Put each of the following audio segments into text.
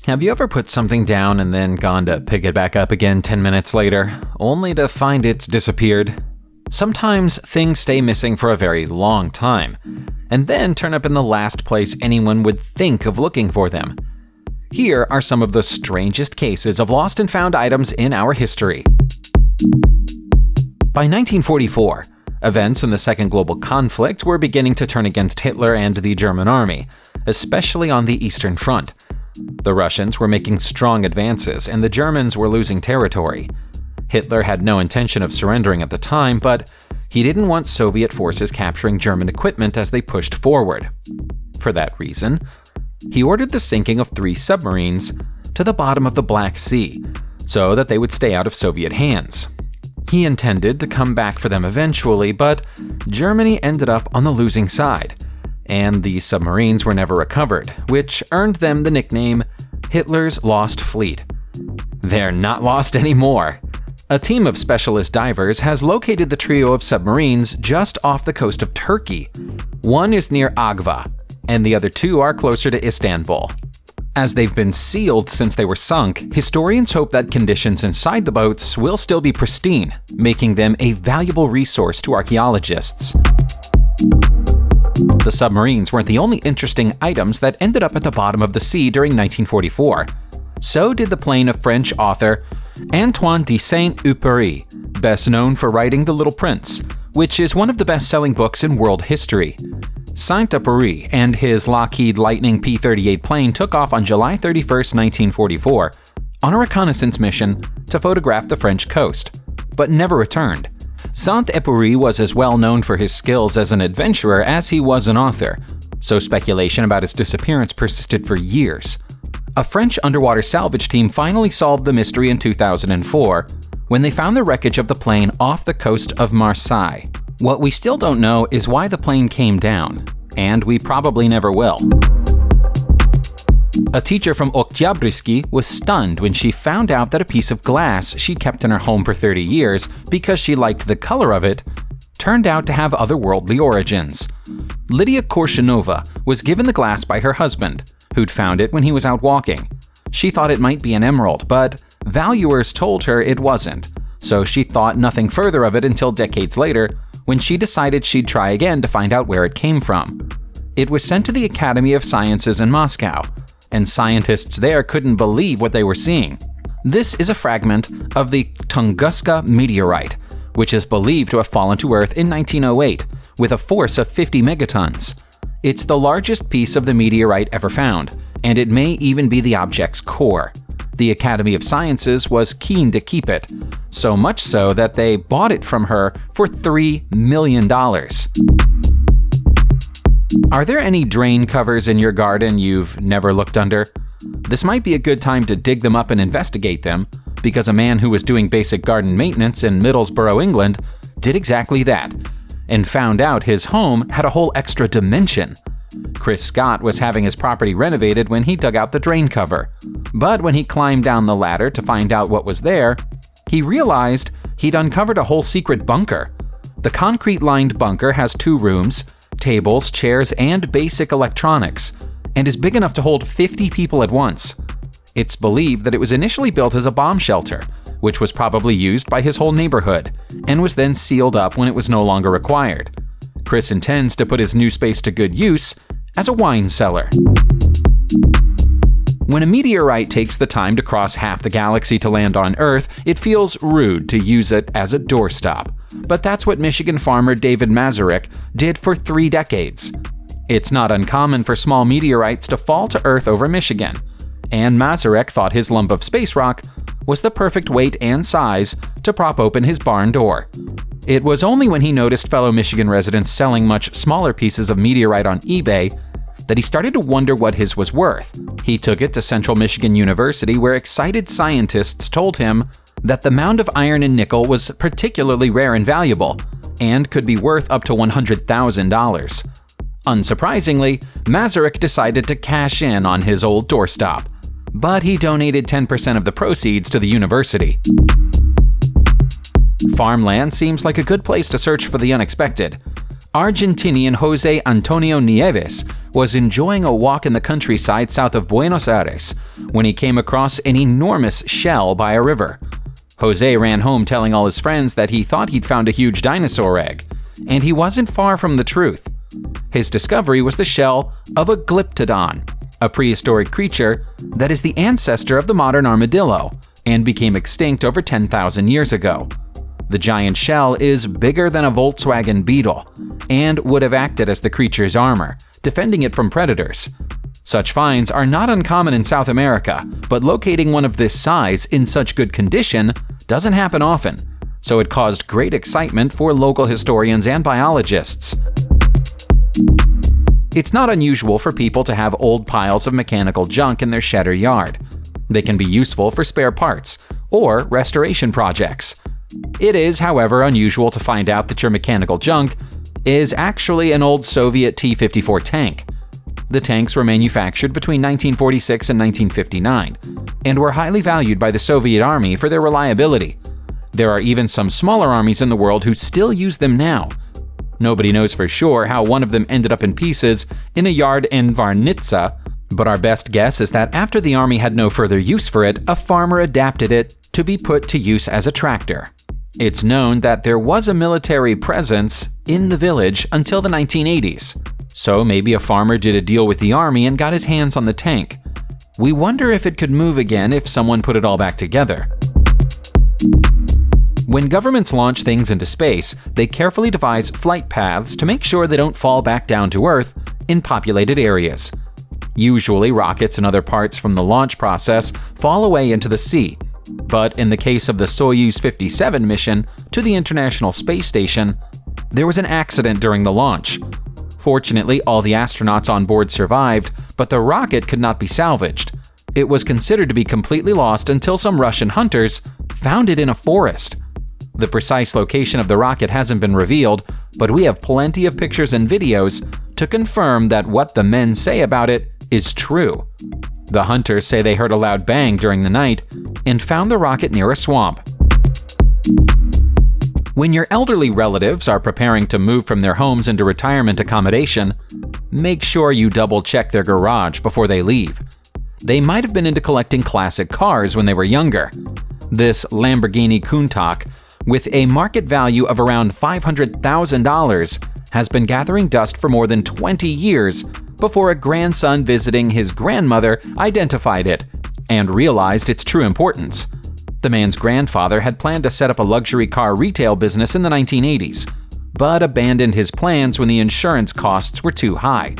Have you ever put something down and then gone to pick it back up again 10 minutes later, only to find it's disappeared? Sometimes things stay missing for a very long time, and then turn up in the last place anyone would think of looking for them. Here are some of the strangest cases of lost and found items in our history. By 1944, events in the Second Global Conflict were beginning to turn against Hitler and the German army, especially on the Eastern Front. The Russians were making strong advances, and the Germans were losing territory. Hitler had no intention of surrendering at the time, but he didn't want Soviet forces capturing German equipment as they pushed forward. For that reason, he ordered the sinking of 3 submarines to the bottom of the Black Sea, so that they would stay out of Soviet hands. He intended to come back for them eventually, but Germany ended up on the losing side, and the submarines were never recovered, which earned them the nickname Hitler's Lost Fleet. They're not lost anymore. A team of specialist divers has located the trio of submarines just off the coast of Turkey. One is near Agva, and the other 2 are closer to Istanbul. As they've been sealed since they were sunk, historians hope that conditions inside the boats will still be pristine, making them a valuable resource to archaeologists. The submarines weren't the only interesting items that ended up at the bottom of the sea during 1944. So did the plane of French author Antoine de Saint-Exupéry, best known for writing The Little Prince, which is one of the best-selling books in world history. Saint-Exupéry and his Lockheed Lightning P-38 plane took off on July 31, 1944, on a reconnaissance mission to photograph the French coast, but never returned. Saint-Exupéry was as well known for his skills as an adventurer as he was an author, so speculation about his disappearance persisted for years. A French underwater salvage team finally solved the mystery in 2004 when they found the wreckage of the plane off the coast of Marseille. What we still don't know is why the plane came down, and we probably never will. A teacher from Oktyabrski was stunned when she found out that a piece of glass she'd kept in her home for 30 years because she liked the color of it turned out to have otherworldly origins. Lydia Korshinova was given the glass by her husband, who'd found it when he was out walking. She thought it might be an emerald, but valuers told her it wasn't, so she thought nothing further of it until decades later, when she decided she'd try again to find out where it came from. It was sent to the Academy of Sciences in Moscow, and scientists there couldn't believe what they were seeing. This is a fragment of the Tunguska meteorite, which is believed to have fallen to Earth in 1908 with a force of 50 megatons. It's the largest piece of the meteorite ever found, and it may even be the object's core. The Academy of Sciences was keen to keep it, so much so that they bought it from her for $3 million. Are there any drain covers in your garden you've never looked under? This might be a good time to dig them up and investigate them, because a man who was doing basic garden maintenance in Middlesbrough, England, did exactly that, and found out his home had a whole extra dimension. Chris Scott was having his property renovated when he dug out the drain cover, but when he climbed down the ladder to find out what was there, he realized he'd uncovered a whole secret bunker. The concrete-lined bunker has 2 rooms, tables, chairs, and basic electronics, and is big enough to hold 50 people at once. It's believed that it was initially built as a bomb shelter, which was probably used by his whole neighborhood, and was then sealed up when it was no longer required. Chris intends to put his new space to good use as a wine cellar. When a meteorite takes the time to cross half the galaxy to land on Earth, it feels rude to use it as a doorstop. But that's what Michigan farmer David Mazurek did for 3 decades. It's not uncommon for small meteorites to fall to Earth over Michigan, and Mazurek thought his lump of space rock was the perfect weight and size to prop open his barn door. It was only when he noticed fellow Michigan residents selling much smaller pieces of meteorite on eBay that he started to wonder what his was worth. He took it to Central Michigan University, where excited scientists told him that the mound of iron and nickel was particularly rare and valuable, and could be worth up to $100,000. Unsurprisingly, Mazurek decided to cash in on his old doorstop, but he donated 10% of the proceeds to the university. Farmland seems like a good place to search for the unexpected. Argentinian Jose Antonio Nieves was enjoying a walk in the countryside south of Buenos Aires when he came across an enormous shell by a river. Jose ran home telling all his friends that he thought he'd found a huge dinosaur egg, and he wasn't far from the truth. His discovery was the shell of a glyptodon, a prehistoric creature that is the ancestor of the modern armadillo and became extinct over 10,000 years ago. The giant shell is bigger than a Volkswagen Beetle and would have acted as the creature's armor, defending it from predators. Such finds are not uncommon in South America, but locating one of this size in such good condition doesn't happen often, so it caused great excitement for local historians and biologists. It's not unusual for people to have old piles of mechanical junk in their shed or yard. They can be useful for spare parts or restoration projects. It is, however, unusual to find out that your mechanical junk is actually an old Soviet T-54 tank. The tanks were manufactured between 1946 and 1959 and were highly valued by the Soviet Army for their reliability. There are even some smaller armies in the world who still use them now. Nobody knows for sure how one of them ended up in pieces in a yard in Varnitsa, but our best guess is that after the army had no further use for it, a farmer adapted it to be put to use as a tractor. It's known that there was a military presence in the village until the 1980s, so maybe a farmer did a deal with the army and got his hands on the tank. We wonder if it could move again if someone put it all back together. When governments launch things into space, they carefully devise flight paths to make sure they don't fall back down to Earth in populated areas. Usually, rockets and other parts from the launch process fall away into the sea. But in the case of the Soyuz 57 mission to the International Space Station, there was an accident during the launch. Fortunately, all the astronauts on board survived, but the rocket could not be salvaged. It was considered to be completely lost until some Russian hunters found it in a forest. The precise location of the rocket hasn't been revealed, but we have plenty of pictures and videos to confirm that what the men say about it is true. The hunters say they heard a loud bang during the night and found the rocket near a swamp. When your elderly relatives are preparing to move from their homes into retirement accommodation, make sure you double-check their garage before they leave. They might have been into collecting classic cars when they were younger. This Lamborghini Countach, with a market value of around $500,000, has been gathering dust for more than 20 years before a grandson visiting his grandmother identified it and realized its true importance. The man's grandfather had planned to set up a luxury car retail business in the 1980s, but abandoned his plans when the insurance costs were too high.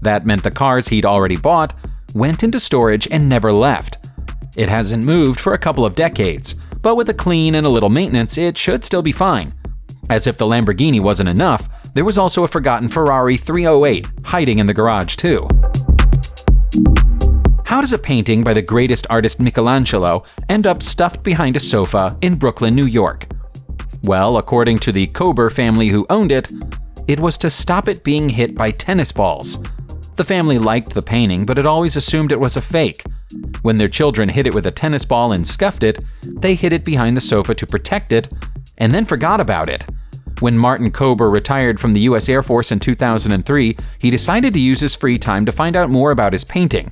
That meant the cars he'd already bought went into storage and never left. It hasn't moved for a couple of decades, but with a clean and a little maintenance, it should still be fine. As if the Lamborghini wasn't enough, there was also a forgotten Ferrari 308 hiding in the garage too. How does a painting by the greatest artist Michelangelo end up stuffed behind a sofa in Brooklyn, New York? Well, according to the Kober family who owned it, it was to stop it being hit by tennis balls. The family liked the painting, but had always assumed it was a fake. When their children hit it with a tennis ball and scuffed it, they hid it behind the sofa to protect it, and then forgot about it. When Martin Kober retired from the U.S. Air Force in 2003, he decided to use his free time to find out more about his painting,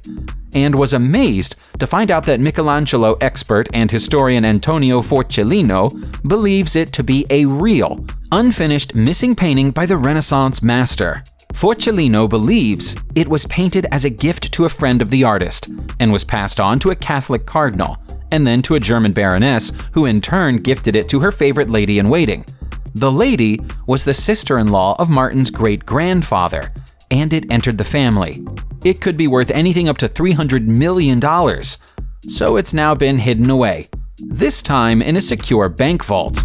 and was amazed to find out that Michelangelo expert and historian Antonio Forcellino believes it to be a real, unfinished missing painting by the Renaissance master. Forcellino believes it was painted as a gift to a friend of the artist, and was passed on to a Catholic cardinal, and then to a German baroness, who in turn gifted it to her favorite lady-in-waiting. The lady was the sister-in-law of Martin's great-grandfather, and it entered the family. It could be worth anything up to $300 million, so it's now been hidden away, this time in a secure bank vault.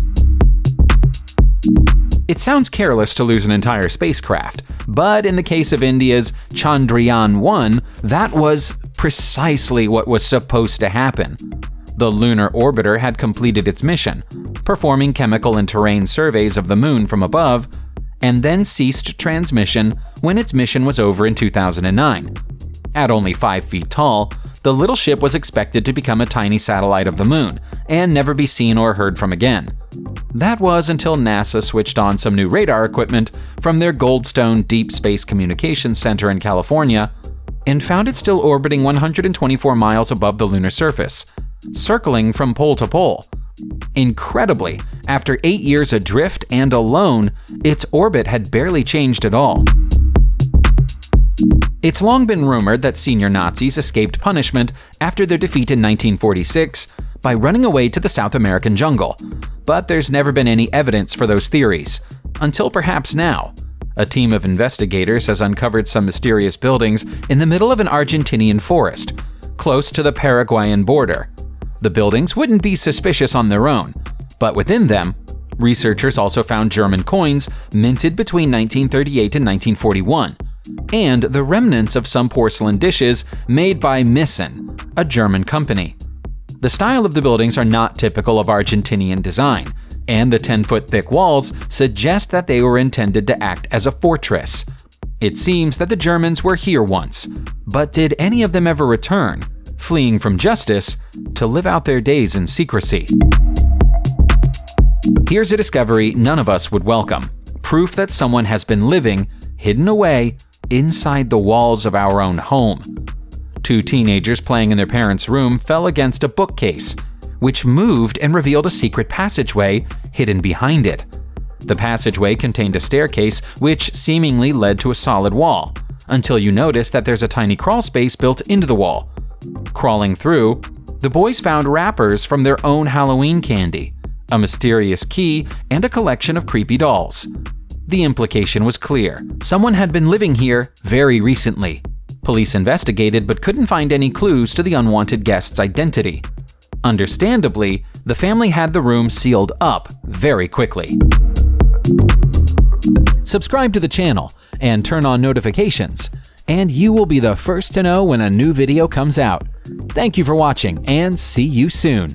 It sounds careless to lose an entire spacecraft, but in the case of India's Chandrayaan-1, that was precisely what was supposed to happen. The lunar orbiter had completed its mission, performing chemical and terrain surveys of the moon from above, and then ceased transmission when its mission was over in 2009. At only 5 feet tall, the little ship was expected to become a tiny satellite of the moon and never be seen or heard from again. That was until NASA switched on some new radar equipment from their Goldstone Deep Space Communications Center in California and found it still orbiting 124 miles above the lunar surface, circling from pole to pole. Incredibly, after 8 years adrift and alone, its orbit had barely changed at all. It's long been rumored that senior Nazis escaped punishment after their defeat in 1946 by running away to the South American jungle, but there's never been any evidence for those theories, until perhaps now. A team of investigators has uncovered some mysterious buildings in the middle of an Argentinian forest, close to the Paraguayan border. The buildings wouldn't be suspicious on their own, but within them, researchers also found German coins minted between 1938 and 1941, and the remnants of some porcelain dishes made by Missen, a German company. The style of the buildings are not typical of Argentinian design, and the 10-foot thick walls suggest that they were intended to act as a fortress. It seems that the Germans were here once, but did any of them ever return, fleeing from justice, to live out their days in secrecy? Here's a discovery none of us would welcome: proof that someone has been living, hidden away, inside the walls of our own home. 2 teenagers playing in their parents' room fell against a bookcase, which moved and revealed a secret passageway hidden behind it. The passageway contained a staircase which seemingly led to a solid wall, until you notice that there's a tiny crawl space built into the wall. Crawling through, the boys found wrappers from their own Halloween candy, a mysterious key, and a collection of creepy dolls. The implication was clear: someone had been living here very recently. Police investigated but couldn't find any clues to the unwanted guest's identity. Understandably, the family had the room sealed up very quickly. Subscribe to the channel and turn on notifications, and you will be the first to know when a new video comes out. Thank you for watching, and see you soon.